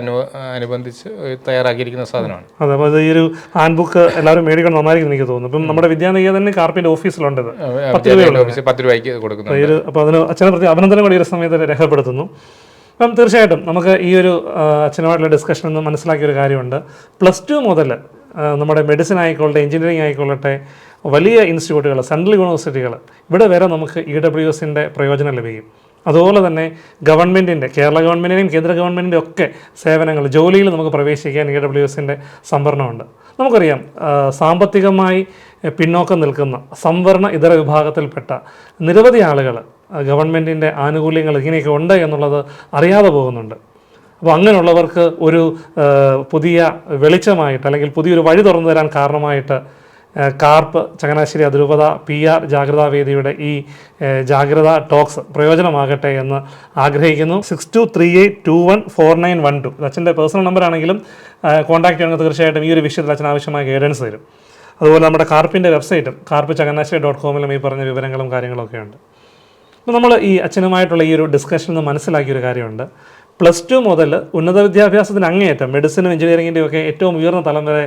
അനുബന്ധിച്ച് തയ്യാറാക്കിയിരിക്കുന്ന സാധനമാണ്. അതെ, അപ്പോൾ ഈ ഒരു ഹാൻഡ് ബുക്ക് എല്ലാവരും മേടിക്കണം, നന്നായിരിക്കും എനിക്ക് തോന്നുന്നു. ഇപ്പം നമ്മുടെ വിദ്യാനികേതൻ കാർപ്പിൻ്റെ ഓഫീസിലുണ്ട്, 10 രൂപയ്ക്ക് കൊടുക്കുന്നത്. അപ്പോൾ അതിന് അച്ഛനെ പ്രതി അഭിനന്ദനം കൂടി ഈ സമയത്ത് രേഖപ്പെടുത്തുന്നു. അപ്പം തീർച്ചയായിട്ടും നമുക്ക് ഈ ഒരു അച്ഛനുമായിട്ടുള്ള ഡിസ്കഷൻ ഒന്ന് മനസ്സിലാക്കിയൊരു കാര്യമുണ്ട്. +2 മുതൽ നമ്മുടെ മെഡിസിൻ ആയിക്കൊള്ളട്ടെ, എഞ്ചിനീയറിംഗ് ആയിക്കൊള്ളട്ടെ, വലിയ ഇൻസ്റ്റിറ്റ്യൂട്ടുകൾ, സെൻട്രൽ യൂണിവേഴ്സിറ്റികൾ, ഇവിടെ വരെ നമുക്ക് EWSൻ്റെ പ്രയോജനം ലഭിക്കും. അതുപോലെ തന്നെ ഗവൺമെൻറ്റിൻ്റെ, കേരള ഗവൺമെൻറ്റിൻ്റെയും കേന്ദ്ര ഗവൺമെൻറ്റിൻ്റെയും ഒക്കെ സേവനങ്ങൾ, ജോലിയിൽ നമുക്ക് പ്രവേശിക്കാൻ EWSൻ്റെ സംവരണമുണ്ട്. നമുക്കറിയാം, സാമ്പത്തികമായി പിന്നോക്കം നിൽക്കുന്ന സംവരണ ഇതര വിഭാഗത്തിൽപ്പെട്ട നിരവധി ആളുകൾ ഗവൺമെൻറ്റിൻ്റെ ആനുകൂല്യങ്ങൾ ഇങ്ങനെയൊക്കെ ഉണ്ട് എന്നുള്ളത് അറിയാതെ പോകുന്നുണ്ട്. അപ്പോൾ അങ്ങനെയുള്ളവർക്ക് ഒരു പുതിയ വെളിച്ചമായിട്ട് അല്ലെങ്കിൽ പുതിയൊരു വഴി തുറന്നു തരാൻ കാരണമായിട്ട് കാർപ്പ് ചങ്ങനാശ്ശേരി അതിരൂപത PR ജാഗ്രതാ വേദിയുടെ ഈ ജാഗ്രത ടോക്സ് പ്രയോജനമാകട്ടെ എന്ന് ആഗ്രഹിക്കുന്നു. 6238214912 ഇത് അച്ഛൻ്റെ പേഴ്സണൽ നമ്പറാണെങ്കിലും കോൺടാക്ട് ചെയ്യണമെങ്കിൽ തീർച്ചയായിട്ടും ഈ ഒരു വിഷയത്തിൽ അച്ഛൻ ആവശ്യമായ ഗൈഡൻസ് തരും. അതുപോലെ നമ്മുടെ കാർപ്പിൻ്റെ വെബ്സൈറ്റും carpchanganasseri.com ഈ പറഞ്ഞ വിവരങ്ങളും കാര്യങ്ങളൊക്കെ ഉണ്ട്. അപ്പോൾ നമ്മൾ ഈ അച്ഛനുമായിട്ടുള്ള ഈ ഒരു ഡിസ്കഷനിൽ നിന്ന് മനസ്സിലാക്കിയൊരു കാര്യമുണ്ട്. +2 മുതൽ ഉന്നത വിദ്യാഭ്യാസത്തിന് അങ്ങേയറ്റം മെഡിസിനും എഞ്ചിനീയറിങ്ങിൻ്റെയും ഒക്കെ ഏറ്റവും ഉയർന്ന തലം വരെ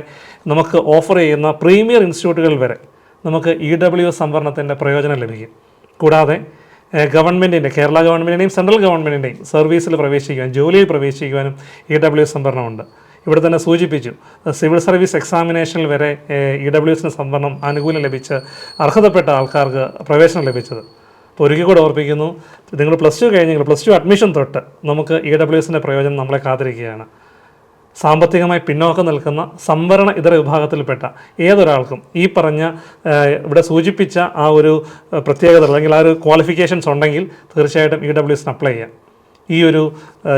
നമുക്ക് ഓഫർ ചെയ്യുന്ന പ്രീമിയർ ഇൻസ്റ്റിറ്റ്യൂട്ടുകൾ വരെ നമുക്ക് EWS സംവരണത്തിൻ്റെ പ്രയോജനം ലഭിക്കും. കൂടാതെ ഗവൺമെൻറ്റിൻ്റെ, കേരള ഗവൺമെൻറ്റിൻ്റെയും സെൻട്രൽ ഗവൺമെൻറ്റിൻ്റെയും സർവീസിൽ പ്രവേശിക്കുവാനും ജോലിയിൽ പ്രവേശിക്കുവാനും EWS സംവരണമുണ്ട്. ഇവിടെ തന്നെ സൂചിപ്പിച്ചു, സിവിൽ സർവീസ് എക്സാമിനേഷനിൽ വരെ EWSന് സംവരണം ആനുകൂല്യം ലഭിച്ച് അർഹതപ്പെട്ട ആൾക്കാർക്ക് പ്രവേശനം ലഭിച്ചത്. അപ്പോൾ ഒരിക്കൽ കൂടെ ഓർപ്പിക്കുന്നു, നിങ്ങൾ +2 കഴിഞ്ഞെങ്കിൽ +2 അഡ്മിഷൻ തൊട്ട് നമുക്ക് EWSൻ്റെ പ്രയോജനം നമ്മളെ കാത്തിരിക്കുകയാണ്. സാമ്പത്തികമായി പിന്നോക്കം നിൽക്കുന്ന സംവരണ ഇതര വിഭാഗത്തിൽപ്പെട്ട ഏതൊരാൾക്കും ഈ പറഞ്ഞ ഇവിടെ സൂചിപ്പിച്ച ആ ഒരു പ്രത്യേകത അല്ലെങ്കിൽ ആ ഒരു ക്വാളിഫിക്കേഷൻസ് ഉണ്ടെങ്കിൽ തീർച്ചയായിട്ടും EWSന് അപ്ലൈ ചെയ്യാം. ഈ ഒരു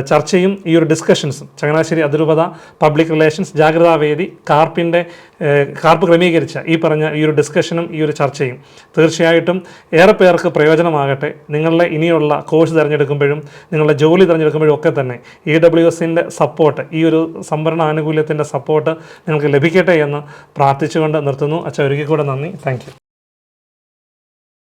ചർച്ചയും ഈ ഒരു ഡിസ്കഷൻസും ചങ്ങനാശ്ശേരി അതിരൂപത പബ്ലിക് റിലേഷൻസ് ജാഗ്രതാ വേദി കാർപ്പ് ക്രമീകരിച്ച ഈ പറഞ്ഞ ഈ ഒരു ഡിസ്കഷനും ഈ ഒരു ചർച്ചയും തീർച്ചയായിട്ടും ഏറെ പേർക്ക് പ്രയോജനമാകട്ടെ. നിങ്ങളുടെ ഇനിയുള്ള കോഴ്സ് തിരഞ്ഞെടുക്കുമ്പോഴും നിങ്ങളുടെ ജോലി തിരഞ്ഞെടുക്കുമ്പോഴും ഒക്കെ തന്നെ EWSൻ്റെ സപ്പോർട്ട്, ഈ ഒരു സംവരണ ആനുകൂല്യത്തിൻ്റെ സപ്പോർട്ട് നിങ്ങൾക്ക് ലഭിക്കട്ടെ എന്ന് പ്രാർത്ഥിച്ചുകൊണ്ട് നിർത്തുന്നു. അച്ഛാ, ഒരിക്കൽ കൂടെ നന്ദി. Thank you.